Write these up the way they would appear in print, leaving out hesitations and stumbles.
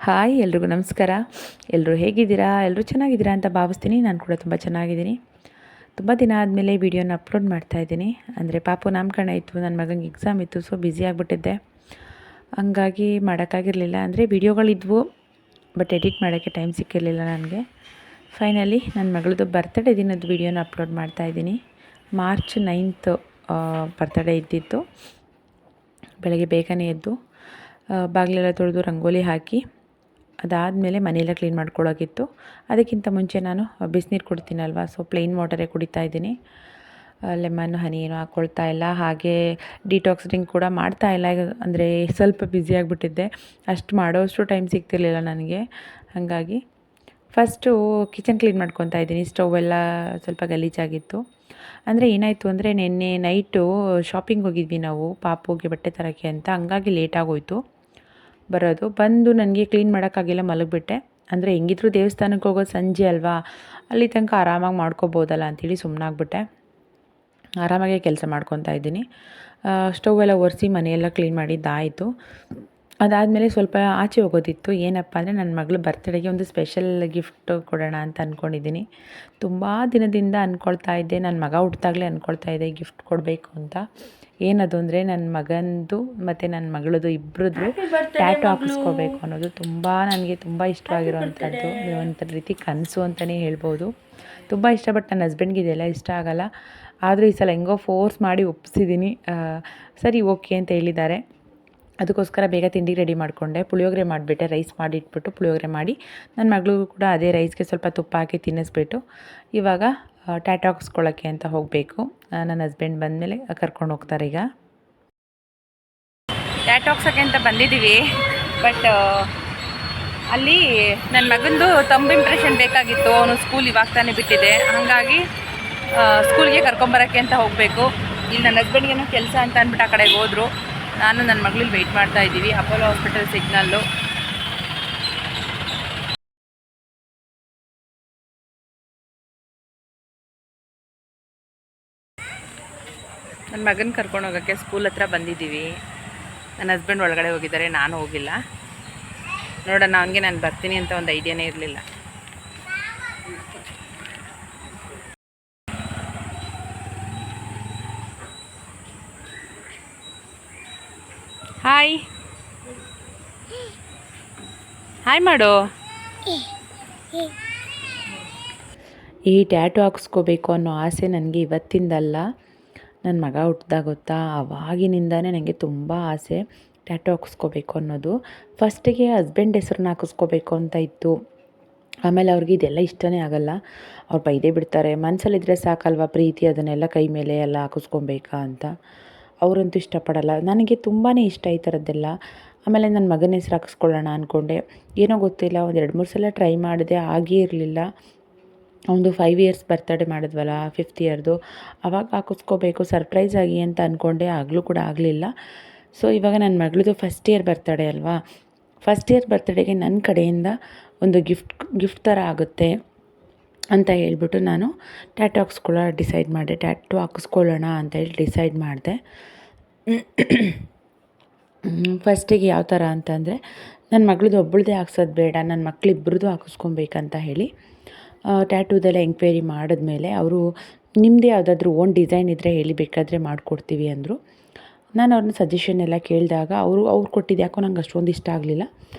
Hi ಎಲ್ರಿಗೂ ನಮಸ್ಕಾರ. ಎಲ್ಲರೂ ಹೇಗಿದ್ದೀರಾ? ಎಲ್ಲರೂ ಚೆನ್ನಾಗಿದ್ದೀರಾ ಅಂತ ಭಾವಿಸ್ತೀನಿ. ನಾನು ಕೂಡ ತುಂಬ ಚೆನ್ನಾಗಿದ್ದೀನಿ. ತುಂಬ ದಿನ ಆದಮೇಲೆ ವೀಡಿಯೋನ ಅಪ್ಲೋಡ್ ಮಾಡ್ತಾಯಿದ್ದೀನಿ. ಅಂದರೆ ಪಾಪು ನಾಮಕರಣ ಇತ್ತು, ನನ್ನ ಮಗನಿಗೆ ಎಕ್ಸಾಮ್ ಇತ್ತು, ಸೊ ಬ್ಯುಸಿ ಆಗಿಬಿಟ್ಟಿದ್ದೆ. ಹಂಗಾಗಿ ಮಾಡೋಕ್ಕಾಗಿರಲಿಲ್ಲ. ಅಂದರೆ ವೀಡಿಯೋಗಳಿದ್ವು, ಬಟ್ ಎಡಿಟ್ ಮಾಡೋಕ್ಕೆ ಟೈಮ್ ಸಿಕ್ಕಿರಲಿಲ್ಲ ನನಗೆ. ಫೈನಲಿ ನನ್ನ ಮಗಳದ್ದು ಬರ್ತ್ಡೇ ದಿನದ ವೀಡಿಯೋನ ಅಪ್ಲೋಡ್ ಮಾಡ್ತಾಯಿದ್ದೀನಿ. ಮಾರ್ಚ್ 9th ಬರ್ತ್ಡೇ ಇದ್ದಿತ್ತು. ಬೆಳಗ್ಗೆ ಬೇಗನೆ ಎದ್ದು ಬಾಗಿಲೆಲ್ಲ ತೊಳೆದು ರಂಗೋಲಿ ಹಾಕಿ ಅದಾದಮೇಲೆ ಮನೆಯೆಲ್ಲ ಕ್ಲೀನ್ ಮಾಡ್ಕೊಳ್ಳೋಗಿತ್ತು. ಅದಕ್ಕಿಂತ ಮುಂಚೆ ನಾನು ಬಿಸಿನೀರು ಕುಡಿತೀನಲ್ವ, ಸೊ ಪ್ಲೇನ್ ವಾಟರೇ ಕುಡಿತಾ ಇದ್ದೀನಿ. ಲೆಮನ್ ಹನಿ ಏನು ಹಾಕ್ಕೊಳ್ತಾ ಇಲ್ಲ. ಹಾಗೆ ಡಿಟಾಕ್ಸ್ ಡ್ರಿಂಕ್ ಕೂಡ ಮಾಡ್ತಾ ಇಲ್ಲ. ಅಂದರೆ ಸ್ವಲ್ಪ ಬ್ಯುಸಿ ಆಗಿಬಿಟ್ಟಿದ್ದೆ, ಅಷ್ಟು ಮಾಡೋಷ್ಟು ಟೈಮ್ ಸಿಗ್ತಿರ್ಲಿಲ್ಲ ನನಗೆ. ಹಾಗಾಗಿ ಫಸ್ಟು ಕಿಚನ್ ಕ್ಲೀನ್ ಮಾಡ್ಕೊತಾ ಇದ್ದೀನಿ. ಸ್ಟವ್ ಎಲ್ಲ ಸ್ವಲ್ಪ ಗಲೀಜಾಗಿತ್ತು. ಅಂದರೆ ಏನಾಯಿತು ಅಂದರೆ ನಿನ್ನೆ ನೈಟು ಶಾಪಿಂಗ್ ಹೋಗಿದ್ವಿ ನಾವು ಪಾಪುಗೆ ಬಟ್ಟೆ ತರೋಕ್ಕೆ ಅಂತ. ಹಂಗಾಗಿ ಲೇಟಾಗೋಯಿತು ಬರೋದು. ಬಂದು ನನಗೆ ಕ್ಲೀನ್ ಮಾಡೋಕ್ಕಾಗಿಲ್ಲ, ಮಲಗಿಬಿಟ್ಟೆ. ಅಂದರೆ ಹೆಂಗಿದ್ರು ದೇವಸ್ಥಾನಕ್ಕೆ ಹೋಗೋದು ಸಂಜೆ ಅಲ್ವಾ, ಅಲ್ಲಿ ತನಕ ಆರಾಮಾಗಿ ಮಾಡ್ಕೋಬೋದಲ್ಲ ಅಂಥೇಳಿ ಸುಮ್ಮನಾಗ್ಬಿಟ್ಟೆ. ಆರಾಮಾಗೆ ಕೆಲಸ ಮಾಡ್ಕೊತಾ ಇದ್ದೀನಿ. ಸ್ಟವ್ ಎಲ್ಲ ಒರೆಸಿ ಮನೆಯೆಲ್ಲ ಕ್ಲೀನ್ ಮಾಡಿದ್ದಾಯಿತು. ಅದಾದಮೇಲೆ ಸ್ವಲ್ಪ ಆಚೆ ಹೋಗೋದಿತ್ತು. ಏನಪ್ಪ ಅಂದರೆ ನನ್ನ ಮಗಳು ಬರ್ತ್ಡೇಗೆ ಒಂದು ಸ್ಪೆಷಲ್ ಗಿಫ್ಟ್ ಕೊಡೋಣ ಅಂತ ಅಂದ್ಕೊಂಡಿದ್ದೀನಿ. ತುಂಬ ದಿನದಿಂದ ಅಂದ್ಕೊಳ್ತಾ ಇದ್ದೆ, ನನ್ನ ಮಗ ಹುಟ್ಟಿದಾಗಲೇ ಅಂದ್ಕೊಳ್ತಾ ಇದ್ದೆ ಗಿಫ್ಟ್ ಕೊಡಬೇಕು ಅಂತ. ಏನದು ಅಂದರೆ ನನ್ನ ಮಗನದು ಮತ್ತು ನನ್ನ ಮಗಳದು ಇಬ್ಬರದ್ದು ಟ್ಯಾಟು ಹಾಕಿಸ್ಕೋಬೇಕು ಅನ್ನೋದು ನನಗೆ ತುಂಬ ಇಷ್ಟವಾಗಿರೋವಂಥದ್ದು. ಒಂದು ರೀತಿ ಕನಸು ಅಂತಲೇ ಹೇಳ್ಬೋದು. ತುಂಬ ಇಷ್ಟ, ಬಟ್ ನನ್ನ ಹಸ್ಬೆಂಡ್ಗೆ ಇದೆಲ್ಲ ಇಷ್ಟ ಆಗೋಲ್ಲ. ಆದರೂ ಈ ಸಲ ಹೆಂಗೋ ಫೋರ್ಸ್ ಮಾಡಿ ಒಪ್ಪಿಸಿದ್ದೀನಿ. ಸರಿ ಓಕೆ ಅಂತ ಹೇಳಿದ್ದಾರೆ. ಅದಕ್ಕೋಸ್ಕರ ಬೇಗ ತಿಂಡಿ ರೆಡಿ ಮಾಡಿಕೊಂಡೆ. ಪುಳಿಯೋಗರೆ ಮಾಡಿಬಿಟ್ಟೆ. ರೈಸ್ ಮಾಡಿ ಇಟ್ಬಿಟ್ಟು ಪುಳಿಯೋಗರೆ ಮಾಡಿ ನನ್ನ ಮಗಳಿಗೂ ಕೂಡ ಅದೇ ರೈಸ್ಗೆ ಸ್ವಲ್ಪ ತುಪ್ಪ ಹಾಕಿ ತಿನ್ನಿಸ್ಬಿಟ್ಟು ಇವಾಗ ಟ್ಯಾಟು ಹಾಕಿಸ್ಕೊಳ್ಳೋಕ್ಕೆ ಅಂತ ಹೋಗಬೇಕು. ನನ್ನ ಹಸ್ಬೆಂಡ್ ಬಂದಮೇಲೆ ಕರ್ಕೊಂಡು ಹೋಗ್ತಾರೆ. ಈಗ ಟ್ಯಾಟು ಹಾಕ್ಸೋಕ್ಕೆ ಅಂತ ಬಂದಿದ್ದೀವಿ. ಬಟ್ ಅಲ್ಲಿ ನನ್ನ ಮಗಂದು ತಂಬ್ ಇಂಪ್ರೆಷನ್ ಬೇಕಾಗಿತ್ತು. ಅವನು ಸ್ಕೂಲ್ ಇವಾಗ ತಾನೇ ಬಿಟ್ಟಿದೆ, ಹಾಗಾಗಿ ಸ್ಕೂಲ್ಗೆ ಕರ್ಕೊಂಬರೋಕ್ಕೆ ಅಂತ ಹೋಗಬೇಕು. ಇಲ್ಲಿ ನನ್ನ ಹಸ್ಬೆಂಡ್ಗೇನೋ ಕೆಲಸ ಅಂತ ಅಂದ್ಬಿಟ್ಟು ಆ ಕಡೆಗೆ ಹೋದರು. ನಾನು ನನ್ನ ಮಗಳಲ್ಲಿ ವೆಯ್ಟ್ ಮಾಡ್ತಾ ಇದ್ದೀವಿ ಅಪೋಲೋ ಹಾಸ್ಪಿಟಲ್ ಸಿಗ್ನಲ್ಲು. ನನ್ನ ಮಗನ ಕರ್ಕೊಂಡು ಹೋಗೋಕ್ಕೆ ಸ್ಕೂಲ್ ಹತ್ರ ಬಂದಿದ್ದೀವಿ. ನನ್ನ ಹಸ್ಬೆಂಡ್ ಒಳಗಡೆ ಹೋಗಿದ್ದಾರೆ, ನಾನು ಹೋಗಿಲ್ಲ. ನೋಡೋಣ, ಅವನಿಗೆ ನಾನು ಬರ್ತೀನಿ ಅಂತ ಒಂದು ಐಡಿಯಾನೇ ಇರಲಿಲ್ಲ. ಹಾಯ್ ಹಾಯ್ ಮಾಡು. ಈ ಟ್ಯಾಟು ಹಾಕಿಸ್ಕೋಬೇಕು ಅನ್ನೋ ಆಸೆ ನನಗೆ ಇವತ್ತಿಂದಲ್ಲ, ನನ್ನ ಮಗ ಹುಟ್ಟಿದಾಗ ಗೊತ್ತಾ, ಆವಾಗಿನಿಂದನೇ ನನಗೆ ತುಂಬ ಆಸೆ ಟ್ಯಾಟು ಹಾಕಿಸ್ಕೋಬೇಕು ಅನ್ನೋದು. ಫಸ್ಟಿಗೆ ಹಸ್ಬೆಂಡ್ ಹೆಸ್ರನ್ನ ಹಾಕಿಸ್ಕೋಬೇಕು ಅಂತ ಇತ್ತು. ಆಮೇಲೆ ಅವ್ರಿಗೆ ಇದೆಲ್ಲ ಇಷ್ಟನೇ ಆಗೋಲ್ಲ, ಅವ್ರು ಬೈದೇ ಬಿಡ್ತಾರೆ. ಮನಸ್ಸಲ್ಲಿದ್ದರೆ ಸಾಕಲ್ವ ಪ್ರೀತಿ, ಅದನ್ನೆಲ್ಲ ಕೈ ಮೇಲೆ ಎಲ್ಲ ಹಾಕಿಸ್ಕೊಬೇಕಾ ಅಂತ. ಅವರಂತೂ ಇಷ್ಟಪಡಲ್ಲ. ನನಗೆ ತುಂಬಾ ಇಷ್ಟ ಈ ಥರದ್ದೆಲ್ಲ. ಆಮೇಲೆ ನನ್ನ ಮಗನ ಹೆಸ್ರು ಹಾಕಿಸ್ಕೊಳ್ಳೋಣ ಅಂದ್ಕೊಂಡೆ. ಏನೋ ಗೊತ್ತಿಲ್ಲ, ಒಂದು 2-3 ಸಲ ಟ್ರೈ ಮಾಡಿದೆ, ಆಗೇ ಇರಲಿಲ್ಲ. ಒಂದು 5 years ಬರ್ತ್ಡೇ ಮಾಡಿದ್ವಲ್ಲ, 5th yearದು, ಆವಾಗ ಹಾಕಿಸ್ಕೋಬೇಕು ಸರ್ಪ್ರೈಸ್ ಆಗಿ ಅಂತ ಅಂದ್ಕೊಂಡೆ. ಆಗಲೂ ಕೂಡ ಆಗಲಿಲ್ಲ. ಸೊ ಇವಾಗ ನನ್ನ ಮಗಳದು ಫಸ್ಟ್ ಇಯರ್ ಬರ್ತ್ಡೇ ಅಲ್ವಾ, ಫಸ್ಟ್ ಇಯರ್ ಬರ್ತ್ಡೇಗೆ ನನ್ನ ಕಡೆಯಿಂದ ಒಂದು ಗಿಫ್ಟ್ ಥರ ಆಗುತ್ತೆ ಅಂತ ಹೇಳ್ಬಿಟ್ಟು ನಾನು ಟ್ಯಾಟು ಹಾಕಿಸ್ಕೊಳ್ಳೋಣ ಅಂತ ಹೇಳಿ ಡಿಸೈಡ್ ಮಾಡಿದೆ. ಫಸ್ಟಿಗೆ ಯಾವ ಥರ ಅಂತಂದರೆ, ನನ್ನ ಮಗಳದ್ದು ಒಬ್ಬಳದೇ ಹಾಕ್ಸೋದು ಬೇಡ, ನನ್ನ ಮಕ್ಕಳಿಬ್ಬರದ್ದು ಹಾಕಿಸ್ಕೊಬೇಕಂತ ಹೇಳಿ ಟ್ಯಾಟೂದೆಲ್ಲ ಎಂಕ್ವೈರಿ ಮಾಡಿದ್ಮೇಲೆ ಅವರು ನಿಮ್ಮದೇ ಯಾವುದಾದ್ರೂ ಓನ್ ಡಿಸೈನ್ ಇದ್ದರೆ ಹೇಳಿ, ಬೇಕಾದರೆ ಮಾಡಿಕೊಡ್ತೀವಿ ಅಂದರು. ನಾನು ಅವ್ರನ್ನ ಸಜೆಷನ್ ಎಲ್ಲ ಕೇಳಿದಾಗ ಅವ್ರು ಕೊಟ್ಟಿದ್ದು ಯಾಕೋ ನಂಗೆ ಅಷ್ಟೊಂದು ಇಷ್ಟ ಆಗಲಿಲ್ಲ.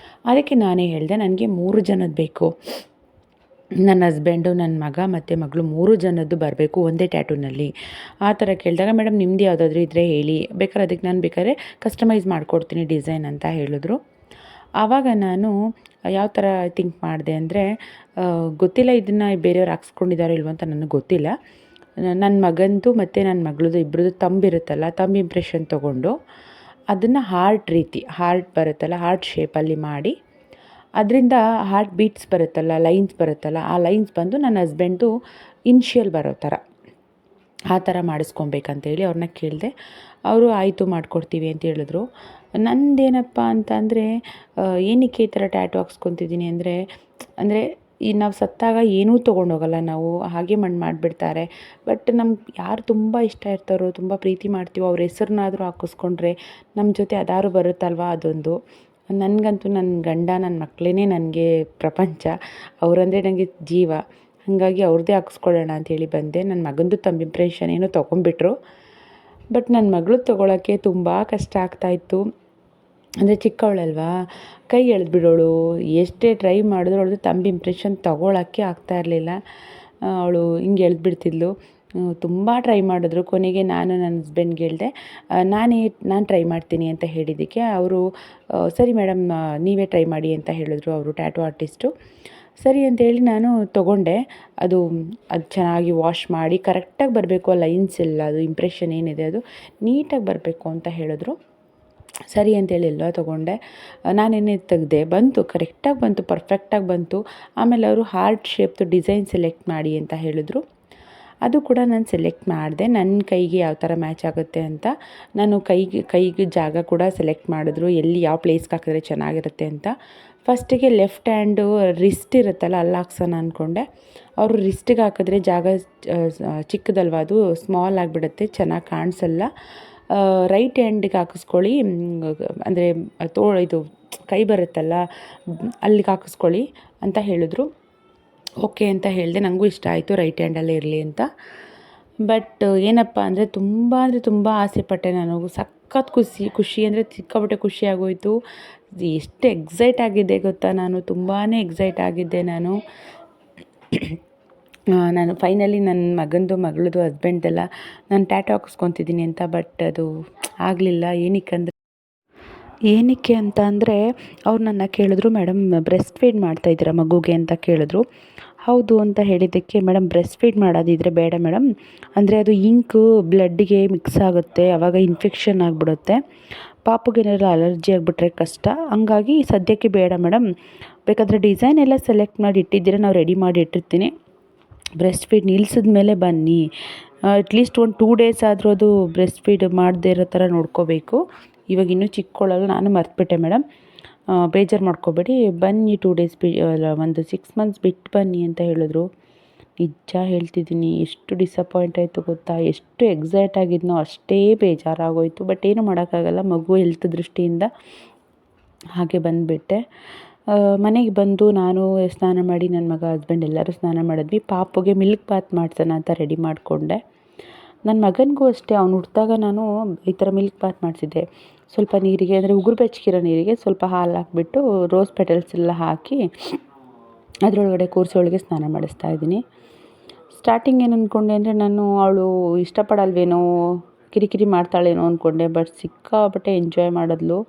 ಅದಕ್ಕೆ ನಾನೇ ಹೇಳಿದೆ, ನನಗೆ 3 ಜನದ್ದು ಬೇಕು. ನನ್ನ ಹಸ್ಬೆಂಡು, ನನ್ನ ಮಗ ಮತ್ತು ಮಗಳು 3 ಜನದ್ದು ಬರಬೇಕು ಒಂದೇ ಟ್ಯಾಟೂನಲ್ಲಿ. ಆ ಥರ ಕೇಳಿದಾಗ, ಮೇಡಮ್ ನಿಮ್ಮದು ಯಾವುದಾದ್ರೂ ಇದ್ದರೆ ಹೇಳಿ, ಬೇಕಾದ್ರೆ ಅದಕ್ಕೆ ನಾನು ಬೇಕಾದ್ರೆ ಕಸ್ಟಮೈಸ್ ಮಾಡಿಕೊಡ್ತೀನಿ ಡಿಸೈನ್ ಅಂತ ಹೇಳಿದ್ರು. ಆವಾಗ ನಾನು ಯಾವ ಥರ ಥಿಂಕ್ ಮಾಡಿದೆ ಅಂದರೆ, ಗೊತ್ತಿಲ್ಲ ಇದನ್ನು ಬೇರೆಯವ್ರು ಹಾಕ್ಸ್ಕೊಂಡಿದ್ದಾರೋ ಇಲ್ವೋ ಅಂತ ನನಗೆ ಗೊತ್ತಿಲ್ಲ. ನನ್ನ ಮಗಂದು ಮತ್ತು ನನ್ನ ಮಗಳದ್ದು ಇಬ್ಬರದ್ದು ತಂಬಿರುತ್ತಲ್ಲ, ತಂಬ್ ಇಂಪ್ರೆಷನ್ ತೊಗೊಂಡು ಅದನ್ನು ಹಾರ್ಟ್ ಬರುತ್ತಲ್ಲ, ಹಾರ್ಟ್ ಶೇಪಲ್ಲಿ ಮಾಡಿ, ಅದರಿಂದ ಹಾರ್ಟ್ ಬೀಟ್ಸ್ ಬರುತ್ತಲ್ಲ, ಲೈನ್ಸ್ ಬರುತ್ತಲ್ಲ, ಆ ಲೈನ್ಸ್ ಬಂದು ನನ್ನ ಹಸ್ಬೆಂಡ್ದು ಇನ್ಷಿಯಲ್ ಬರೋ ಥರ, ಆ ಥರ ಮಾಡಿಸ್ಕೊಬೇಕಂತೇಳಿ ಅವ್ರನ್ನ ಕೇಳಿದೆ. ಅವರು ಆಯಿತು ಮಾಡಿಕೊಡ್ತೀವಿ ಅಂತ ಹೇಳಿದ್ರು. ನಂದೇನಪ್ಪ ಅಂತಂದರೆ, ಏನಕ್ಕೆ ಈ ಥರ ಟ್ಯಾಟು ಹಾಕ್ಸ್ಕೊತಿದ್ದೀನಿ ಅಂದರೆ ಈ ನಾವು ಸತ್ತಾಗ ಏನೂ ತೊಗೊಂಡೋಗಲ್ಲ, ನಾವು ಹಾಗೆ ಮಣ್ಣು ಮಾಡಿಬಿಡ್ತಾರೆ. ಬಟ್ ನಮ್ಗೆ ಯಾರು ತುಂಬ ಇಷ್ಟ ಇರ್ತಾರೋ, ತುಂಬ ಪ್ರೀತಿ ಮಾಡ್ತೀವೋ, ಅವ್ರ ಹೆಸ್ರನ್ನಾದರೂ ಹಾಕಿಸ್ಕೊಂಡ್ರೆ ನಮ್ಮ ಜೊತೆ ಅದಾರು ಬರುತ್ತಲ್ವ ಅದೊಂದು. ನನಗಂತೂ ನನ್ನ ಗಂಡ ನನ್ನ ಮಕ್ಕಳೇ ನನಗೆ ಪ್ರಪಂಚ. ಅವರಂದರೆ ನನಗೆ ಜೀವ. ಹಾಗಾಗಿ ಅವ್ರದ್ದೇ ಹಾಕ್ಸ್ಕೊಳ್ಳೋಣ ಅಂಥೇಳಿ ಬಂದೆ. ನನ್ನ ಮಗಂದು ಇಂಪ್ರೆಷನ್ ಏನೋ ತೊಗೊಂಡ್ಬಿಟ್ರು. ಬಟ್ ನನ್ನ ಮಗಳು ತೊಗೊಳಕ್ಕೆ ತುಂಬ ಕಷ್ಟ ಆಗ್ತಾಯಿತ್ತು. ಅಂದರೆ ಚಿಕ್ಕವಳಲ್ವಾ, ಕೈ ಎಳೆದ್ಬಿಡೋಳು. ಎಷ್ಟೇ ಟ್ರೈ ಮಾಡಿದ್ರು ಅವ್ಳದ್ದು ಇಂಪ್ರೆಷನ್ ತೊಗೊಳಕ್ಕೆ ಆಗ್ತಾಯಿರಲಿಲ್ಲ. ಅವಳು ಹಿಂಗೆ ಎಳೆದ್ಬಿಡ್ತಿದ್ಲು. ತುಂಬ ಟ್ರೈ ಮಾಡಿದ್ರು. ಕೊನೆಗೆ ನಾನು ನನ್ನ ಹಸ್ಬೆಂಡ್ಗೆ ಹೇಳಿದೆ, ನಾನು ಟ್ರೈ ಮಾಡ್ತೀನಿ ಅಂತ ಹೇಳಿದ್ದಕ್ಕೆ ಅವರು ಸರಿ ಮೇಡಮ್ ನೀವೇ ಟ್ರೈ ಮಾಡಿ ಅಂತ ಹೇಳಿದ್ರು. ಅವರು ಟ್ಯಾಟೂ ಆರ್ಟಿಸ್ಟು. ಸರಿ ಅಂತೇಳಿ ನಾನು ತೊಗೊಂಡೆ. ಅದು ಚೆನ್ನಾಗಿ ವಾಶ್ ಮಾಡಿ ಕರೆಕ್ಟಾಗಿ ಬರಬೇಕು, ಆ ಲೈನ್ಸ್ ಎಲ್ಲ, ಅದು ಇಂಪ್ರೆಷನ್ ಏನಿದೆ ಅದು ನೀಟಾಗಿ ಬರಬೇಕು ಅಂತ ಹೇಳಿದ್ರು. ಸರಿ ಅಂತೇಳಿ ಎಲ್ಲ ತೊಗೊಂಡೆ. ನಾನೇನೇ ತೆಗೆದೆ, ಬಂತು, ಕರೆಕ್ಟಾಗಿ ಬಂತು, ಪರ್ಫೆಕ್ಟಾಗಿ ಬಂತು. ಆಮೇಲೆ ಅವರು ಹಾರ್ಟ್ ಶೇಪ್ದು ಡಿಸೈನ್ ಸೆಲೆಕ್ಟ್ ಮಾಡಿ ಅಂತ ಹೇಳಿದ್ರು. ಅದು ಕೂಡ ನಾನು ಸೆಲೆಕ್ಟ್ ಮಾಡಿದೆ, ನನ್ನ ಕೈಗೆ ಯಾವ ಥರ ಮ್ಯಾಚ್ ಆಗುತ್ತೆ ಅಂತ. ನಾನು ಕೈಗೆ ಜಾಗ ಕೂಡ ಸೆಲೆಕ್ಟ್ ಮಾಡಿದ್ರು, ಎಲ್ಲಿ ಯಾವ ಪ್ಲೇಸ್ಗೆ ಹಾಕಿದ್ರೆ ಚೆನ್ನಾಗಿರುತ್ತೆ ಅಂತ. ಫಸ್ಟಿಗೆ ಲೆಫ್ಟ್ ಹ್ಯಾಂಡು ರಿಸ್ಟ್ ಇರುತ್ತಲ್ಲ, ಅಲ್ಲಿ ಹಾಕ್ಸೋಣ ಅಂದ್ಕೊಂಡೆ. ಅವರು ರಿಸ್ಟಿಗೆ ಹಾಕಿದ್ರೆ ಜಾಗ ಚಿಕ್ಕದಲ್ವ, ಅದು ಸ್ಮಾಲ್ ಆಗಿಬಿಡುತ್ತೆ, ಚೆನ್ನಾಗಿ ಕಾಣಿಸಲ್ಲ. ರೈಟ್ ಹ್ಯಾಂಡಿಗೆ ಹಾಕಿಸ್ಕೊಳ್ಳಿ, ಅಂದರೆ ಇದು ಕೈ ಬರುತ್ತಲ್ಲ ಅಲ್ಲಿಗೆ ಹಾಕಿಸ್ಕೊಳ್ಳಿ ಅಂತ ಹೇಳಿದ್ರು. ಓಕೆ ಅಂತ ಹೇಳಿದೆ. ನನಗೂ ಇಷ್ಟ ಆಯಿತು ರೈಟ್ ಹ್ಯಾಂಡಲ್ಲೇ ಇರಲಿ ಅಂತ. ಬಟ್ ಏನಪ್ಪ ಅಂದರೆ ತುಂಬ ಆಸೆಪಟ್ಟೆ ನಾನು. ಸಖತ್ ಖುಷಿ ಅಂದರೆ ಸಿಕ್ಕಾಪಟ್ಟೆ ಖುಷಿ ಆಗೋಯಿತು. ಎಷ್ಟು ಎಕ್ಸೈಟ್ ಆಗಿದ್ದೆ ಗೊತ್ತಾ, ನಾನು ತುಂಬಾ ಎಕ್ಸೈಟ್ ಆಗಿದ್ದೆ. ನಾನು ಫೈನಲಿ ನನ್ನ ಮಗಳದು ಹಸ್ಬೆಂಡ್ದೆಲ್ಲ ನಾನು ಟ್ಯಾಟೂ ಹಾಕಿಸ್ಕೊತಿದ್ದೀನಿ ಅಂತ. ಬಟ್ ಅದು ಆಗಲಿಲ್ಲ. ಏನಕ್ಕೆ ಅಂತ ಅಂದರೆ ಅವ್ರು ನನ್ನ ಕೇಳಿದ್ರು, ಮೇಡಮ್ ಬ್ರೆಸ್ಟ್ ಫೀಡ್ ಮಾಡ್ತಾಯಿದ್ದೀರಾ ಮಗುಗೆ ಅಂತ ಕೇಳಿದ್ರು. ಹೌದು ಅಂತ ಹೇಳಿದ್ದಕ್ಕೆ, ಮೇಡಮ್ ಬ್ರೆಸ್ಟ್ ಫೀಡ್ ಮಾಡೋದಿದ್ರೆ ಬೇಡ ಮೇಡಮ್, ಅಂದರೆ ಅದು ಇಂಕು ಬ್ಲಡ್ಡಿಗೆ ಮಿಕ್ಸ್ ಆಗುತ್ತೆ, ಆವಾಗ ಇನ್ಫೆಕ್ಷನ್ ಆಗಿಬಿಡುತ್ತೆ, ಪಾಪುಗೇನಾದ್ರು ಅಲರ್ಜಿ ಆಗಿಬಿಟ್ರೆ ಕಷ್ಟ, ಹಂಗಾಗಿ ಸದ್ಯಕ್ಕೆ ಬೇಡ ಮೇಡಮ್. ಬೇಕಾದರೆ ಡಿಸೈನ್ ಎಲ್ಲ ಸೆಲೆಕ್ಟ್ ಮಾಡಿ ಇಟ್ಟಿದ್ದೀರ, ನಾವು ರೆಡಿ ಮಾಡಿ ಇಟ್ಟಿರ್ತೀನಿ. ಬ್ರೆಸ್ಟ್ ಫೀಡ್ ನಿಲ್ಸಿದ ಮೇಲೆ ಬನ್ನಿ, ಅಟ್ಲೀಸ್ಟ್ ಒಂದು 2 ಡೇಸ್ ಆದರೂ ಅದು ಬ್ರೆಸ್ಟ್ ಫೀಡ್ ಮಾಡದೇ ಇರೋ ಥರ ನೋಡ್ಕೋಬೇಕು. ಇವಾಗ ಇನ್ನೂ ಚಿಕ್ಕವಳಲ್ಲ, ನಾನು ಮರ್ತುಬಿಟ್ಟೆ ಮೇಡಮ್, ಬೇಜಾರು ಮಾಡ್ಕೋಬೇಡಿ, ಬನ್ನಿ 2 ಡೇಸ್ ಒಂದು 6 ಮಂತ್ಸ್ ಬಿಟ್ಟು ಬನ್ನಿ ಅಂತ ಹೇಳಿದ್ರು. ನಿಜ ಹೇಳ್ತಿದ್ದೀನಿ, ಎಷ್ಟು ಡಿಸಪಾಯಿಂಟ್ ಆಯಿತು ಗೊತ್ತಾ. ಎಷ್ಟು ಎಕ್ಸೈಟ್ ಆಗಿದ್ನೋ ಅಷ್ಟೇ ಬೇಜಾರಾಗೋಯಿತು. ಬಟ್ ಏನು ಮಾಡೋಕ್ಕಾಗಲ್ಲ, ಮಗು ಹೆಲ್ತ್ ದೃಷ್ಟಿಯಿಂದ ಹಾಗೆ ಬಂದುಬಿಟ್ಟೆ. ಮನೆಗೆ ಬಂದು ನಾನು ಸ್ನಾನ ಮಾಡಿ, ನನ್ನ ಮಗ ಹಸ್ಬೆಂಡ್ ಎಲ್ಲರೂ ಸ್ನಾನ ಮಾಡಿದ್ವಿ. ಪಾಪುಗೆ ಮಿಲ್ಕ್ ಬಾತ್ ಮಾಡ್ಸೋಣ ಅಂತ ರೆಡಿ ಮಾಡಿಕೊಂಡೆ. ನನ್ನ ಮಗನಿಗೂ ಅಷ್ಟೇ, ಅವ್ನು ಹುಟ್ಟಿದಾಗ ನಾನು ಈ ಥರ ಮಿಲ್ಕ್ ಬಾತ್ ಮಾಡಿಸಿದ್ದೆ. ಸ್ವಲ್ಪ ನೀರಿಗೆ, ಅಂದರೆ ಉಗುರು ಬೆಚ್ಚಗಿರೋ ನೀರಿಗೆ ಸ್ವಲ್ಪ ಹಾಲು ಹಾಕಿಬಿಟ್ಟು ರೋಸ್ ಪೆಟಲ್ಸ್ ಎಲ್ಲ ಹಾಕಿ ಅದರೊಳಗಡೆ ಕೂರಿಸೋಳಿಗೆ ಸ್ನಾನ ಮಾಡಿಸ್ತಾ ಇದ್ದೀನಿ. ಸ್ಟಾರ್ಟಿಂಗ್ ಏನು ಅಂದ್ಕೊಂಡೆ ಅಂದರೆ, ನಾನು ಅವಳು ಇಷ್ಟಪಡಲ್ವೇನೋ, ಕಿರಿಕಿರಿ ಮಾಡ್ತಾಳೇನೋ ಅಂದ್ಕೊಂಡೆ. ಬಟ್ ಸಿಕ್ಕಾಪಟ್ಟೆ ಎಂಜಾಯ್ ಮಾಡಿದ್ಲು.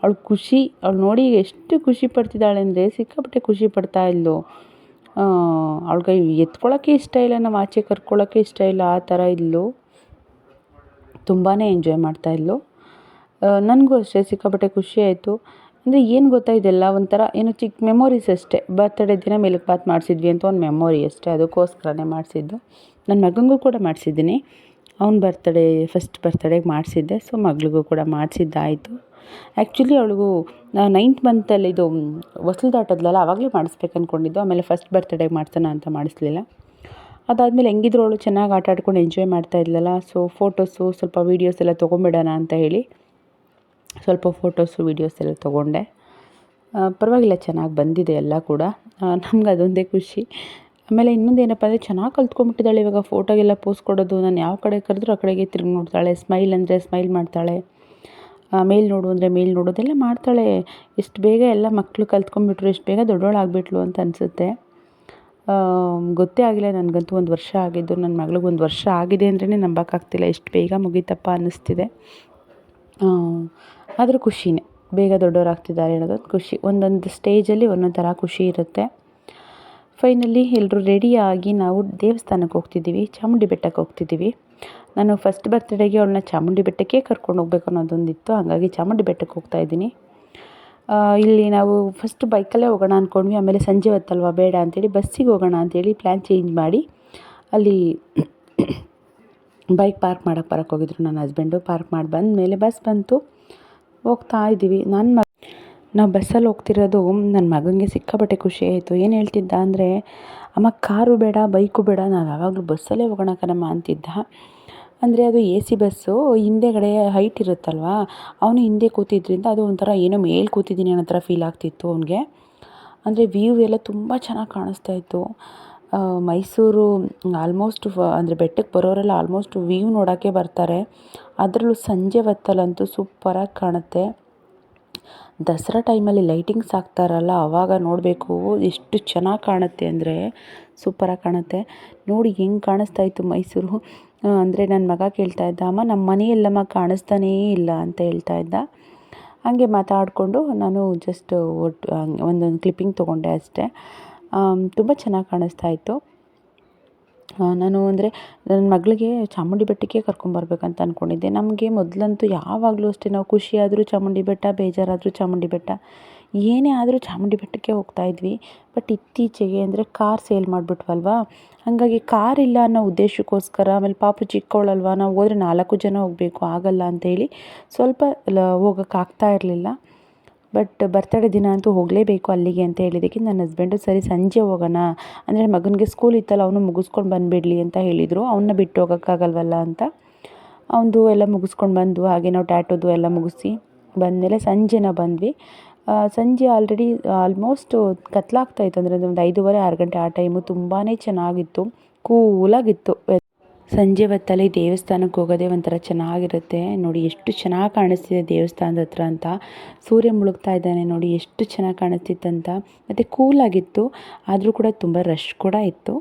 ಅವಳು ನೋಡಿ ಎಷ್ಟು ಖುಷಿ ಪಡ್ತಿದ್ದಾಳೆ ಅಂದರೆ, ಸಿಕ್ಕಾಪಟ್ಟೆ ಖುಷಿ ಪಡ್ತಾ ಇದ್ಲು. ಅವಳಿಗೆ ಎತ್ಕೊಳ್ಳೋಕ್ಕೆ ಇಷ್ಟ ಇಲ್ಲ, ನಾವು ಆಚೆ ಕರ್ಕೊಳ್ಳೋಕ್ಕೆ ಇಷ್ಟ ಇಲ್ಲ, ಆ ಥರ ಇದ್ಲು. ತುಂಬಾ ಎಂಜಾಯ್ ಮಾಡ್ತಾಯಿದ್ಲು. ನನಗೂ ಅಷ್ಟೇ ಸಿಕ್ಕಾಪಟ್ಟೆ ಖುಷಿ ಆಯಿತು. ಅಂದರೆ ಏನು ಗೊತ್ತಾ, ಇದೆಲ್ಲ ಒಂಥರ ಏನೋ ಚಿಕ್ಕ ಮೆಮೊರೀಸ್ ಅಷ್ಟೇ. ಬರ್ತ್ಡೇ ದಿನ ಮಿಲ್ಕ್ ಬಾತ್ ಮಾಡಿಸಿದ್ವಿ ಅಂತ ಒಂದು ಮೆಮೊರಿ ಅಷ್ಟೇ, ಅದಕ್ಕೋಸ್ಕರನೇ ಮಾಡಿಸಿದ್ದು. ನನ್ನ ಮಗನಿಗೂ ಕೂಡ ಮಾಡಿಸಿದ್ದೀನಿ, ಅವನ ಫಸ್ಟ್ ಬರ್ತಡೇಗೆ ಮಾಡಿಸಿದ್ದೆ. ಸೊ ಮಗಳಿಗೂ ಕೂಡ ಮಾಡಿಸಿದ್ದಾಯಿತು. ಆ್ಯಕ್ಚುಲಿ ಅವಳಿಗೂ 9th ಮಂತಲ್ಲಿ ಇದು ಹೊಸ್ಲು ದಾಟೋದ್ಲಲ್ಲ, ಆವಾಗಲೇ ಮಾಡಿಸ್ಬೇಕು ಅಂದ್ಕೊಂಡಿದ್ದು. ಆಮೇಲೆ ಫಸ್ಟ್ ಬರ್ತಡೇಗೆ ಮಾಡ್ಸೋಣ ಅಂತ ಮಾಡಿಸ್ಲಿಲ್ಲ. ಅದಾದಮೇಲೆ ಹೆಂಗಿದ್ರು ಅವಳು ಚೆನ್ನಾಗಿ ಆಟ ಆಡ್ಕೊಂಡು ಎಂಜಾಯ್ ಮಾಡ್ತಾ ಇದ್ಲಲ್ಲ. ಸೊ ಫೋಟೋಸು ಸ್ವಲ್ಪ ವೀಡಿಯೋಸ್ ಎಲ್ಲ ತೊಗೊಂಬಿಡೋಣ ಅಂತ ಹೇಳಿ ಸ್ವಲ್ಪ ಫೋಟೋಸು ವೀಡಿಯೋಸ್ ಎಲ್ಲ ತೊಗೊಂಡೆ. ಪರವಾಗಿಲ್ಲ, ಚೆನ್ನಾಗಿ ಬಂದಿದೆ ಎಲ್ಲ ಕೂಡ. ನಮ್ಗೆ ಅದೊಂದೇ ಖುಷಿ. ಆಮೇಲೆ ಇನ್ನೊಂದು ಏನಪ್ಪ ಅಂದರೆ, ಚೆನ್ನಾಗಿ ಕಲ್ತ್ಕೊಂಡ್ಬಿಟ್ಟಿದ್ದಾಳೆ ಇವಾಗ ಫೋಟೋಗೆಲ್ಲ ಪೋಸ್ ಕೊಡೋದು. ನಾನು ಯಾವ ಕಡೆ ಕರೆದ್ರೂ ಆ ಕಡೆಗೆ ತಿರುಗಿ ನೋಡ್ತಾಳೆ. ಸ್ಮೈಲ್ ಅಂದರೆ ಸ್ಮೈಲ್ ಮಾಡ್ತಾಳೆ, ಮೇಲ್ ನೋಡು ಅಂದರೆ ಮೇಲ್ ನೋಡೋದೆಲ್ಲ ಮಾಡ್ತಾಳೆ. ಎಷ್ಟು ಬೇಗ ಎಲ್ಲ ಮಕ್ಕಳು ಕಲ್ತ್ಕೊಂಡ್ಬಿಟ್ರು, ಎಷ್ಟು ಬೇಗ ದೊಡ್ಡವಳಾಗ್ಬಿಟ್ಲು ಅಂತ ಅನಿಸುತ್ತೆ. ಗೊತ್ತೇ ಆಗಿಲ್ಲ ನನಗಂತೂ. 1 ವರ್ಷ ಆಗಿದ್ದು, ನನ್ನ ಮಗಳಿಗೆ 1 ವರ್ಷ ಆಗಿದೆ ಅಂದ್ರೇ ನಂಬೋಕ್ಕಾಗ್ತಿಲ್ಲ, ಎಷ್ಟು ಬೇಗ ಮುಗೀತಪ್ಪ ಅನ್ನಿಸ್ತಿದೆ. ಆದರೂ ಖುಷಿನೇ, ಬೇಗ ದೊಡ್ಡವರಾಗ್ತಿದ್ದಾರೆ ಅನ್ನೋದೊಂದು ಖುಷಿ. ಒಂದೊಂದು ಸ್ಟೇಜಲ್ಲಿ ಒಂದೊಂದು ಥರ ಖುಷಿ ಇರುತ್ತೆ. ಫೈನಲಿ ಎಲ್ಲರೂ ರೆಡಿಯಾಗಿ ನಾವು ದೇವಸ್ಥಾನಕ್ಕೆ ಹೋಗ್ತಿದ್ದೀವಿ, ಚಾಮುಂಡಿ ಬೆಟ್ಟಕ್ಕೆ ಹೋಗ್ತಿದ್ದೀವಿ. ನಾನು ಫಸ್ಟ್ ಬರ್ತಡೇಗೆ ಅವಳನ್ನ ಚಾಮುಂಡಿ ಬೆಟ್ಟಕ್ಕೆ ಕರ್ಕೊಂಡು ಹೋಗ್ಬೇಕು ಅನ್ನೋದೊಂದಿತ್ತು, ಹಾಗಾಗಿ ಚಾಮುಂಡಿ ಬೆಟ್ಟಕ್ಕೆ ಹೋಗ್ತಾಯಿದ್ದೀನಿ. ಇಲ್ಲಿ ನಾವು ಫಸ್ಟ್ ಬೈಕಲ್ಲೇ ಹೋಗೋಣ ಅಂದ್ಕೊಂಡ್ವಿ. ಆಮೇಲೆ ಸಂಜೆ ಹೊತ್ತಲ್ವ, ಬೇಡ ಅಂಥೇಳಿ ಬಸ್ಸಿಗೆ ಹೋಗೋಣ ಅಂಥೇಳಿ ಪ್ಲ್ಯಾನ್ ಚೇಂಜ್ ಮಾಡಿ ಅಲ್ಲಿ ಬೈಕ್ ಪಾರ್ಕ್ ಬರೋಕ್ಕೆ ಹೋಗಿದ್ರು ನನ್ನ ಹಸ್ಬೆಂಡು. ಪಾರ್ಕ್ ಮಾಡಿ ಬಂದ ಮೇಲೆ ಬಸ್ ಬಂತು, ಹೋಗ್ತಾ ಇದ್ದೀವಿ. ನಾವು ಬಸ್ಸಲ್ಲಿ ಹೋಗ್ತಿರೋದು ನನ್ನ ಮಗನಿಗೆ ಸಿಕ್ಕಾಪಟ್ಟೆ ಖುಷಿ ಆಯಿತು. ಏನು ಹೇಳ್ತಿದ್ದ ಅಂದರೆ, ಅಮ್ಮ ಕಾರು ಬೇಡ, ಬೈಕು ಬೇಡ, ನಾವು ಯಾವಾಗಲೂ ಬಸ್ಸಲ್ಲೇ ಹೋಗೋಣ ಕಣಮ್ಮ ಅಂತಿದ್ದ. ಅಂದರೆ ಅದು ಎ ಸಿ ಬಸ್ಸು ಹಿಂದೆಗಡೆ ಹೈಟ್ ಇರುತ್ತಲ್ವ, ಅವನು ಹಿಂದೆ ಕೂತಿದ್ದರಿಂದ ಅದು ಒಂಥರ ಏನೋ ಮೇಲೆ ಕೂತಿದ್ದೀನಿ ಅನ್ನೋ ಥರ ಫೀಲ್ ಆಗ್ತಿತ್ತು ಅವನಿಗೆ. ಅಂದರೆ ವ್ಯೂ ಎಲ್ಲ ತುಂಬ ಚೆನ್ನಾಗಿ ಕಾಣಿಸ್ತಾ ಇತ್ತು. ಮೈಸೂರು ಆಲ್ಮೋಸ್ಟ್ ಅಂದರೆ ಬೆಟ್ಟಕ್ಕೆ ಬರೋರೆಲ್ಲ ಆಲ್ಮೋಸ್ಟ್ ವ್ಯೂ ನೋಡೋಕ್ಕೆ ಬರ್ತಾರೆ. ಅದರಲ್ಲೂ ಸಂಜೆ ಹೊತ್ತಲ್ಲಂತೂ ಸೂಪರಾಗಿ ಕಾಣುತ್ತೆ. ದಸರಾ ಟೈಮಲ್ಲಿ ಲೈಟಿಂಗ್ಸ್ ಹಾಕ್ತಾರಲ್ಲ ಆವಾಗ ನೋಡಬೇಕು, ಎಷ್ಟು ಚೆನ್ನಾಗಿ ಕಾಣುತ್ತೆ ಅಂದರೆ ಸೂಪರಾಗಿ ಕಾಣುತ್ತೆ. ನೋಡಿ ಹೆಂಗೆ ಕಾಣಿಸ್ತಾ ಇತ್ತು ಮೈಸೂರು. ಅಂದರೆ ನನ್ನ ಮಗ ಕೇಳ್ತಾ ಇದ್ದ, ಅಮ್ಮ ನಮ್ಮ ಮನೆ ಎಲ್ಲಮ್ಮ ಕಾಣಿಸ್ತಾನೇ ಇಲ್ಲ ಅಂತ ಹೇಳ್ತಾ ಇದ್ದ. ಹಾಗೆ ಮಾತಾಡಿಕೊಂಡು ನಾನು ಜಸ್ಟ್ ಒಂದೊಂದು ಕ್ಲಿಪ್ಪಿಂಗ್ ತೊಗೊಂಡೆ ಅಷ್ಟೇ. ತುಂಬ ಚೆನ್ನಾಗಿ ಕಾಣಿಸ್ತಾ ಇತ್ತು. ನಾನು ಅಂದರೆ ನನ್ನ ಮಗಳಿಗೆ ಚಾಮುಂಡಿ ಬೆಟ್ಟಕ್ಕೆ ಕರ್ಕೊಂಬರ್ಬೇಕಂತ ಅಂದ್ಕೊಂಡಿದ್ದೆ. ನಮಗೆ ಮೊದಲಂತೂ ಯಾವಾಗಲೂ ಅಷ್ಟೇ, ನಾವು ಖುಷಿಯಾದರೂ ಚಾಮುಂಡಿ ಬೆಟ್ಟ, ಬೇಜಾರಾದರೂ ಚಾಮುಂಡಿ ಬೆಟ್ಟ, ಏನೇ ಆದರೂ ಚಾಮುಂಡಿ ಬೆಟ್ಟಕ್ಕೆ ಹೋಗ್ತಾಯಿದ್ವಿ. ಬಟ್ ಇತ್ತೀಚೆಗೆ ಅಂದರೆ ಕಾರ್ ಸೇಲ್ ಮಾಡಿಬಿಟ್ವಲ್ವ, ಹಾಗಾಗಿ ಕಾರ್ ಇಲ್ಲ ಅನ್ನೋ ಉದ್ದೇಶಕ್ಕೋಸ್ಕರ, ಆಮೇಲೆ ಪಾಪು ಚಿಕ್ಕವಳಲ್ವ, ನಾವು ಹೋದರೆ 4 ಜನ ಹೋಗಬೇಕು, ಆಗಲ್ಲ ಅಂತೇಳಿ ಸ್ವಲ್ಪ ಹೋಗೋಕ್ಕಾಗ್ತಾ ಇರಲಿಲ್ಲ. ಬಟ್ ಬರ್ತಡೇ ದಿನ ಅಂತೂ ಹೋಗಲೇಬೇಕು ಅಲ್ಲಿಗೆ ಅಂತ ಹೇಳಿದ್ದಕ್ಕೆ ನನ್ನ ಹಸ್ಬೆಂಡು ಸರಿ ಸಂಜೆ ಹೋಗೋಣ, ಅಂದರೆ ಮಗನಿಗೆ ಸ್ಕೂಲ್ ಇತ್ತಲ್ಲ ಅವನು ಮುಗಿಸ್ಕೊಂಡು ಬಂದುಬಿಡಲಿ ಅಂತ ಹೇಳಿದರು. ಅವನ್ನ ಬಿಟ್ಟು ಹೋಗೋಕ್ಕಾಗಲ್ವಲ್ಲ ಅಂತ ಅವನದು ಎಲ್ಲ ಮುಗಿಸ್ಕೊಂಡು ಬಂದು, ಹಾಗೆ ನಾವು ಟ್ಯಾಟೋದು ಎಲ್ಲ ಮುಗಿಸಿ ಬಂದಮೇಲೆ ಸಂಜೆ ನಾವು ಬಂದ್ವಿ. ಸಂಜೆ ಆಲ್ಮೋಸ್ಟ್ ಕತ್ಲಾಗ್ತಾಯಿತ್ತು, ಅಂದರೆ ಒಂದು 5:30 6 ಗಂಟೆ ಆ ಟೈಮು. ತುಂಬಾ ಚೆನ್ನಾಗಿತ್ತು, ಕೂಲಾಗಿತ್ತು. ಸಂಜೆ ಹೊತ್ತಲ್ಲಿ ದೇವಸ್ಥಾನಕ್ಕೆ ಹೋಗೋದೇ ಒಂಥರ ಚೆನ್ನಾಗಿರುತ್ತೆ. ನೋಡಿ ಎಷ್ಟು ಚೆನ್ನಾಗಿ ಕಾಣಿಸ್ತಿದೆ ದೇವಸ್ಥಾನದ ಹತ್ರ ಅಂತ. ಸೂರ್ಯ ಮುಳುಗ್ತಾ ಇದ್ದಾನೆ ನೋಡಿ, ಎಷ್ಟು ಚೆನ್ನಾಗಿ ಕಾಣಿಸ್ತಿತ್ತಂತ. ಮತ್ತು ಕೂಲಾಗಿತ್ತು, ಆದರೂ ಕೂಡ ತುಂಬ ರಶ್ ಕೂಡ ಇತ್ತು.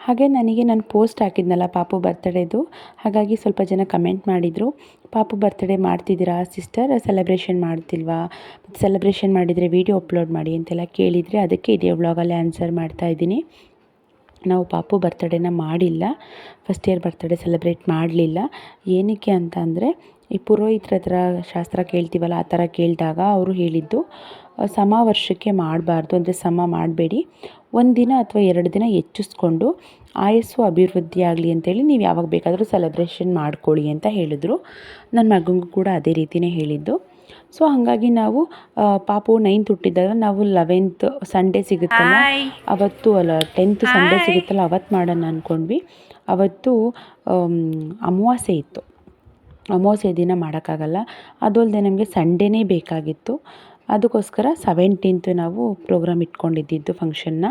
ಹಾಗೆ ನಾನು ಪೋಸ್ಟ್ ಹಾಕಿದ್ನಲ್ಲ ಪಾಪು ಬರ್ತಡೇದು, ಹಾಗಾಗಿ ಸ್ವಲ್ಪ ಜನ ಕಮೆಂಟ್ ಮಾಡಿದರು, ಪಾಪು ಬರ್ತಡೇ ಮಾಡ್ತಿದ್ದೀರಾ ಸಿಸ್ಟರ್, ಸೆಲೆಬ್ರೇಷನ್ ಮಾಡ್ತಿಲ್ವಾ, ಸೆಲೆಬ್ರೇಷನ್ ಮಾಡಿದರೆ ವಿಡಿಯೋ ಅಪ್ಲೋಡ್ ಮಾಡಿ ಅಂತೆಲ್ಲ ಕೇಳಿದರೆ, ಅದಕ್ಕೆ ಇದೇ ವ್ಲಾಗಲ್ಲೇ ಆನ್ಸರ್ ಮಾಡ್ತಾಯಿದ್ದೀನಿ. ನಾವು ಪಾಪು ಬರ್ತಡೇನ ಮಾಡಿಲ್ಲ, ಫಸ್ಟ್ ಇಯರ್ ಬರ್ತಡೇ ಸೆಲೆಬ್ರೇಟ್ ಮಾಡಲಿಲ್ಲ. ಏನಕ್ಕೆ ಅಂತ ಅಂದರೆ, ಈ ಪುರೋಹಿತರ ಹತ್ರ ಶಾಸ್ತ್ರ ಕೇಳ್ತೀವಲ್ಲ, ಆ ಥರ ಕೇಳಿದಾಗ ಅವರು ಹೇಳಿದ್ದು ಸಮ ವರ್ಷಕ್ಕೆ ಮಾಡಬಾರ್ದು, ಅಂದರೆ ಸಮ ಮಾಡಬೇಡಿ, 1 ದಿನ ಅಥವಾ 2 ದಿನ ಹೆಚ್ಚಿಸ್ಕೊಂಡು ಆಯಸ್ಸು ಅಭಿವೃದ್ಧಿ ಆಗಲಿ ಅಂತೇಳಿ ನೀವು ಯಾವಾಗ ಬೇಕಾದರೂ ಸೆಲೆಬ್ರೇಷನ್ ಮಾಡ್ಕೊಳ್ಳಿ ಅಂತ ಹೇಳಿದ್ರು. ನನ್ನ ಮಗನಿಗೂ ಕೂಡ ಅದೇ ರೀತಿಯೇ ಹೇಳಿದ್ದು. ಸೊ ಹಾಗಾಗಿ ನಾವು ಪಾಪು 9th ಹುಟ್ಟಿದಾಗ ನಾವು 11th ಸಂಡೇ ಸಿಗುತ್ತಲ್ಲ ಅವತ್ತು, ಅಲ್ಲ 10th ಸಂಡೇ ಸಿಗುತ್ತಲ್ಲ ಅವತ್ತು ಮಾಡೋಣ ಅಂದ್ಕೊಂಡ್ವಿ. ಅವತ್ತು ಅಮಾವಾಸ್ಯೆ ಇತ್ತು, ಅಮಾವಾಸ್ಯೆ ದಿನ ಮಾಡೋಕ್ಕಾಗಲ್ಲ, ಅದಲ್ಲದೆ ನಮಗೆ ಸಂಡೇನೇ ಬೇಕಾಗಿತ್ತು. ಅದಕ್ಕೋಸ್ಕರ 17th ನಾವು ಪ್ರೋಗ್ರಾಮ್ ಇಟ್ಕೊಂಡಿದ್ದು ಫಂಕ್ಷನ್ನ,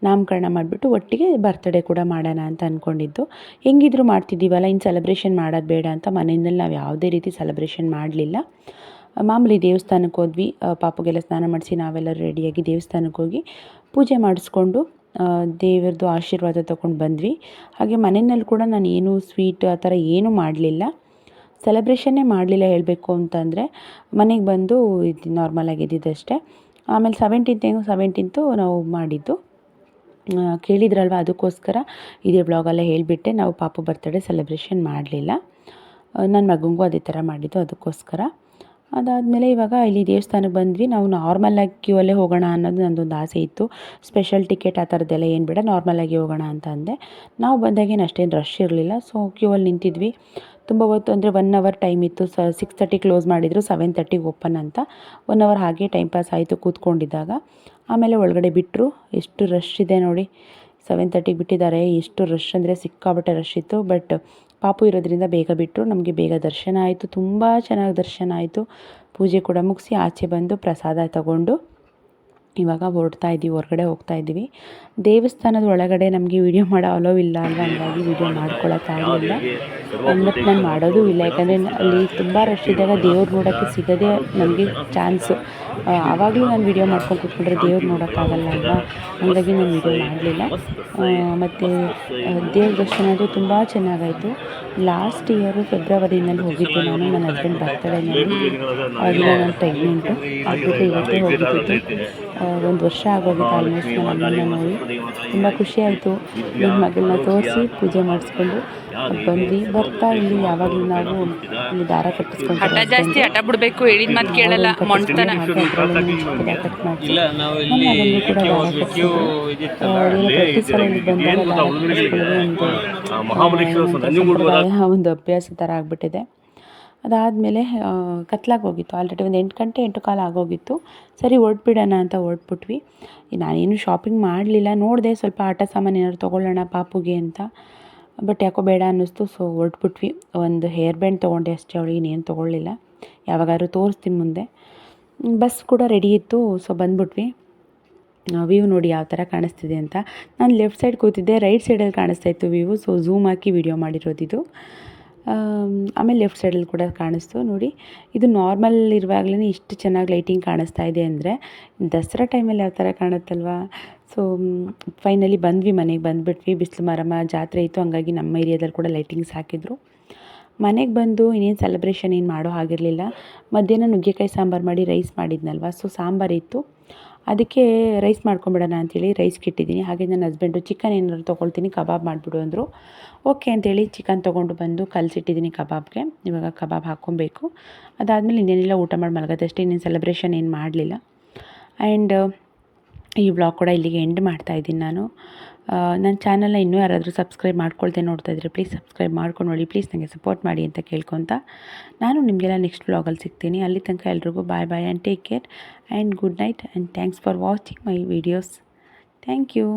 ನಾಮಕರಣ ಮಾಡಿಬಿಟ್ಟು ಒಟ್ಟಿಗೆ ಬರ್ತಡೇ ಕೂಡ ಮಾಡೋಣ ಅಂತ ಅಂದ್ಕೊಂಡಿದ್ದು. ಹೆಂಗಿದ್ರು ಮಾಡ್ತಿದ್ದೀವಲ್ಲ, ಇನ್ನು ಸೆಲೆಬ್ರೇಷನ್ ಮಾಡೋದು ಬೇಡ ಅಂತ ಮನೆಯಲ್ಲಿ ನಾವು ಯಾವುದೇ ರೀತಿ ಸೆಲೆಬ್ರೇಷನ್ ಮಾಡಲಿಲ್ಲ. ಮಾಮೂಲಿ ದೇವಸ್ಥಾನಕ್ಕೆ ಹೋದ್ವಿ, ಪಾಪುಗೆಲ್ಲ ಸ್ನಾನ ಮಾಡಿಸಿ ನಾವೆಲ್ಲರೂ ರೆಡಿಯಾಗಿ ದೇವಸ್ಥಾನಕ್ಕೆ ಹೋಗಿ ಪೂಜೆ ಮಾಡಿಸ್ಕೊಂಡು ದೇವರದ್ದು ಆಶೀರ್ವಾದ ತೊಗೊಂಡು ಬಂದ್ವಿ. ಹಾಗೆ ಮನೆಯಲ್ಲಿ ಕೂಡ ನಾನು ಏನೂ ಸ್ವೀಟ್ ಆ ಥರ ಏನೂ ಮಾಡಲಿಲ್ಲ, ಸೆಲೆಬ್ರೇಷನ್ನೇ ಮಾಡಲಿಲ್ಲ ಹೇಳಬೇಕು ಅಂತಂದರೆ. ಮನೆಗೆ ಬಂದು ಇದು ನಾರ್ಮಲಾಗಿ ಇದ್ದಿದ್ದಷ್ಟೇ. ಆಮೇಲೆ 17th ನಾವು ಮಾಡಿದ್ದು, ಕೇಳಿದ್ರಲ್ವ, ಅದಕ್ಕೋಸ್ಕರ ಇದೇ ಬ್ಲಾಗಲ್ಲೇ ಹೇಳಿಬಿಟ್ಟೆ. ನಾವು ಪಾಪು ಬರ್ತಡೇ ಸೆಲೆಬ್ರೇಷನ್ ಮಾಡಲಿಲ್ಲ, ನನ್ನ ಮಗನಿಗೂ ಅದೇ ಥರ ಮಾಡಿದ್ದು, ಅದಕ್ಕೋಸ್ಕರ. ಅದಾದಮೇಲೆ ಇವಾಗ ಇಲ್ಲಿ ದೇವಸ್ಥಾನಕ್ಕೆ ಬಂದ್ವಿ. ನಾವು ನಾರ್ಮಲಾಗಿ ಕ್ಯೂ ಅಲ್ಲೇ ಹೋಗೋಣ ಅನ್ನೋದು ನನ್ನದೊಂದು ಆಸೆ ಇತ್ತು. ಸ್ಪೆಷಲ್ ಟಿಕೆಟ್ ಆ ಥರದ್ದೆಲ್ಲ ಏನು ಬೇಡ, ನಾರ್ಮಲಾಗಿ ಹೋಗೋಣ ಅಂತ ಅಂದೆ. ನಾವು ಬಂದಾಗೇನು ಅಷ್ಟೇನು ರಶ್ ಇರಲಿಲ್ಲ, ಸೊ ಕ್ಯೂ ಅಲ್ಲಿ ನಿಂತಿದ್ವಿ ತುಂಬ ಹೊತ್ತು. ಅಂದರೆ 1 hour ಟೈಮ್ ಇತ್ತು, 6:30 ಕ್ಲೋಸ್ ಮಾಡಿದರು, 7:30 ಓಪನ್ ಅಂತ. 1 hour ಹಾಗೆ ಟೈಮ್ ಪಾಸ್ ಆಯಿತು ಕೂತ್ಕೊಂಡಿದ್ದಾಗ. ಆಮೇಲೆ ಒಳಗಡೆ ಬಿಟ್ಟರು. ಎಷ್ಟು ರಶ್ ಇದೆ ನೋಡಿ, 7:30 ಬಿಟ್ಟಿದ್ದಾರೆ. ಎಷ್ಟು ರಶ್ ಅಂದರೆ ಸಿಕ್ಕಾಪಟ್ಟೆ ರಶ್ ಇತ್ತು. ಬಟ್ ಪಾಪು ಇರೋದ್ರಿಂದ ಬೇಗ ಬಿಟ್ಟರು, ನಮಗೆ ಬೇಗ ದರ್ಶನ ಆಯಿತು, ತುಂಬ ಚೆನ್ನಾಗಿ ದರ್ಶನ ಆಯಿತು. ಪೂಜೆ ಕೂಡ ಮುಗಿಸಿ ಆಚೆ ಬಂದು ಪ್ರಸಾದ ತಗೊಂಡು ಇವಾಗ ಹೊರಗಡೆ ಹೋಗ್ತಾ ಇದ್ದೀವಿ. ದೇವಸ್ಥಾನದ ಒಳಗಡೆ ನಮಗೆ ವಿಡಿಯೋ ಮಾಡೋ ಅಲೋ ಇಲ್ಲ ಅಲ್ವಾ, ಹಂಗಾಗಿ ವಿಡಿಯೋ ಮಾಡ್ಕೊಳ್ಳೋಕ್ಕಾಗಲಿಲ್ಲ. ಮತ್ತು ನಾನು ಮಾಡೋದು ಇಲ್ಲ, ಯಾಕಂದರೆ ಅಲ್ಲಿ ತುಂಬ ರಶ್ ಇದ್ದಾಗ ದೇವ್ರು ನೋಡೋಕ್ಕೆ ಸಿಗೋದೇ ನಮಗೆ ಚಾನ್ಸು. ಆವಾಗಲೂ ನಾನು ವಿಡಿಯೋ ಮಾಡ್ಕೊಂಡು ಕೂತ್ಕೊಂಡ್ರೆ ದೇವ್ರು ನೋಡೋಕ್ಕಾಗಲ್ಲ ಅಲ್ವಾ, ಹಾಗಾಗಿ ನಾನು ವಿಡಿಯೋ ಮಾಡಲಿಲ್ಲ. ಮತ್ತು ದೇವ್ರ ದರ್ಶನ ಅದು ತುಂಬ ಚೆನ್ನಾಗಾಯಿತು. ಲಾಸ್ಟ್ ಇಯರು ಫೆಬ್ರವರಿನಲ್ಲಿ ಹೋಗಿದ್ದೆ ನಾನು, ನನ್ನ ಹಸ್ಬೆಂಡ್ ಬರ್ತಡೇನಲ್ಲಿ. ಆಗಿನ ನಾನು ಪ್ರೆಗ್ನೆಂಟು ಆಗಿಬಿಟ್ಟು ಇವತ್ತೇ ಹೋಗಿದ್ದು. 1 ವರ್ಷ ಆಗೋಗಿತ್ತು ಆಲ್ಮೋಸ್ಟ್ ನನ್ನ ಅಮ್ಮನ ನೋಡಿ. ತುಂಬ ಖುಷಿಯಾಯಿತು. ನನ್ನ ಮಗಳನ್ನ ತೋರಿಸಿ ಪೂಜೆ ಮಾಡಿಸ್ಕೊಂಡು ಬಂದ್ವಿ. ಬರ್ತಾ ಇಲ್ಲಿ ಯಾವಾಗಲೂ ನಾವು ಇಲ್ಲಿ ದಾರ ಕಟ್ಟಿಸ್ಕೊಂಡು ಹಠ ಬಿಡಬೇಕು, ಹೇಳಿದ ಮಾತು ಕೇಳಲ್ಲ, ಮೊಂಟತನ. ಕಟ್ ಮಾಡಿಸಿ ನನ್ನ ಕೂಡ ದಾರ ಕಟ್ಟಿಸಿದ್ರು. ಪ್ರತಿ ಸಲ ಇಲ್ಲಿ ಬಂದಾಗ ದಾರ ಕಟ್ಟಿಸ್ಕೊಳ್ಳೋದು ಒಂದು ಅಭ್ಯಾಸ ಥರ ಆಗಿಬಿಟ್ಟಿದೆ. ಅದಾದಮೇಲೆ ಕತ್ಲಾಗಿ ಹೋಗಿತ್ತು, ಆಲ್ರೆಡಿ ಒಂದು 8 ಗಂಟೆ 8:15 ಆಗೋಗಿತ್ತು. ಸರಿ ಹೊರಟ್ಬಿಡೋಣ ಅಂತ ಹೊರಟ್ಬಿಟ್ವಿ. ನಾನೇನು ಶಾಪಿಂಗ್ ಮಾಡಲಿಲ್ಲ, ನೋಡಿದೆ ಸ್ವಲ್ಪ ಆಟ ಸಾಮಾನು ಏನಾದ್ರು ತೊಗೊಳ್ಳೋಣ ಪಾಪುಗೆ ಅಂತ. ಬಟ್ ಯಾಕೋ ಬೇಡ ಅನ್ನಿಸ್ತು. ಸೊ ಹೊರಟ್ಬಿಟ್ವಿ. ಒಂದು ಹೇರ್ ಬ್ಯಾಂಡ್ ತೊಗೊಂಡೆ ಅಷ್ಟೇ, ಅವಳಿಗೆ ಇನ್ನೇನು ತೊಗೊಳ್ಳಿಲ್ಲ. ಯಾವಾಗಾದ್ರೂ ತೋರಿಸ್ತೀನಿ ಮುಂದೆ. ಬಸ್ ಕೂಡ ರೆಡಿ ಇತ್ತು. ಸೊ ಬಂದ್ಬಿಟ್ವಿ. ವ್ಯೂ ನೋಡಿ ಯಾವ ಥರ ಕಾಣಿಸ್ತಿದೆ ಅಂತ. ನಾನು ಲೆಫ್ಟ್ ಸೈಡ್ ಕೂತಿದ್ದೆ, ರೈಟ್ ಸೈಡಲ್ಲಿ ಕಾಣಿಸ್ತಾಯಿತ್ತು ವ್ಯೂ. ಸೊ ಝೂಮ್ ಹಾಕಿ ವಿಡಿಯೋ ಮಾಡಿರೋದಿದು. ಆಮೇಲೆ ಲೆಫ್ಟ್ ಸೈಡಲ್ಲಿ ಕೂಡ ಕಾಣಿಸ್ತು ನೋಡಿ. ಇದು ನಾರ್ಮಲ್ ಇರುವಾಗಲೇ ಇಷ್ಟು ಚೆನ್ನಾಗಿ ಲೈಟಿಂಗ್ ಕಾಣಿಸ್ತಾ ಇದೆ ಅಂದರೆ ದಸರಾ ಟೈಮಲ್ಲಿ ಯಾವ ಥರ ಕಾಣುತ್ತಲ್ವ. ಸೊ ಫೈನಲಿ ಬಂದ್ವಿ, ಮನೆಗೆ ಬಂದುಬಿಟ್ವಿ. ಬಿಸಿಲು ಮಾರಮ್ಮ ಜಾತ್ರೆ ಇತ್ತು, ಹಂಗಾಗಿ ನಮ್ಮ ಏರಿಯಾದಲ್ಲಿ ಕೂಡ ಲೈಟಿಂಗ್ಸ್ ಹಾಕಿದ್ರು. ಮನೆಗೆ ಬಂದು ಇನ್ನೇನು ಸೆಲೆಬ್ರೇಷನ್ ಏನು ಮಾಡೋ ಹಾಗಿರಲಿಲ್ಲ. ಮಧ್ಯಾಹ್ನ ನುಗ್ಗೆಕಾಯಿ ಸಾಂಬಾರು ಮಾಡಿ ರೈಸ್ ಮಾಡಿದ್ನಲ್ವ, ಸೊ ಸಾಂಬಾರಿತ್ತು. ಅದಕ್ಕೆ ರೈಸ್ ಮಾಡ್ಕೊಂಬಿಡೋಣ ಅಂಥೇಳಿ ರೈಸ್ಗೆ ಇಟ್ಟಿದ್ದೀನಿ. ಹಾಗೆ ನನ್ನ ಹಸ್ಬೆಂಡು ಚಿಕನ್ ಏನಾದ್ರು ತೊಗೊಳ್ತೀನಿ, ಕಬಾಬ್ ಮಾಡಿಬಿಡು ಅಂದರು. ಓಕೆ ಅಂತೇಳಿ ಚಿಕನ್ ತೊಗೊಂಡು ಬಂದು ಕಲಸಿಟ್ಟಿದ್ದೀನಿ ಕಬಾಬ್ಗೆ. ಇವಾಗ ಕಬಾಬ್ ಹಾಕ್ಕೊಬೇಕು. ಅದಾದಮೇಲೆ ಇನ್ನೇನಿಲ್ಲ, ಊಟ ಮಾಡಿ ಮಲಗೋದಷ್ಟೇ. ಇನ್ನೇನು ಸೆಲೆಬ್ರೇಷನ್ ಏನು ಮಾಡಲಿಲ್ಲ. ಆ್ಯಂಡ್ ಈ ವ್ಲಾಗ್ ಕೂಡ ಇಲ್ಲಿಗೆ ಎಂಡ್ ಮಾಡ್ತಾಯಿದ್ದೀನಿ ನಾನು. ನನ್ನ ಚಾನಲ್ನ ಇನ್ನೂ ಯಾರಾದರೂ ಸಬ್ಸ್ಕ್ರೈಬ್ ಮಾಡ್ಕೊಳ್ದೆ ನೋಡ್ತಾ ಇದ್ದರೆ ಪ್ಲೀಸ್ ಸಬ್ಸ್ಕ್ರೈಬ್ ಮಾಡ್ಕೊಂಡು ನೋಡಿ. ಪ್ಲೀಸ್ ನನಗೆ ಸಪೋರ್ಟ್ ಮಾಡಿ ಅಂತ ಕೇಳ್ಕೊತ ನಾನು ನಿಮಗೆಲ್ಲ ನೆಕ್ಸ್ಟ್ ವ್ಲಾಗಲ್ಲಿ ಸಿಗ್ತೀನಿ. ಅಲ್ಲಿ ತನಕ ಎಲ್ರಿಗೂ bye bye and take care and good night and thanks for watching my videos. Thank you.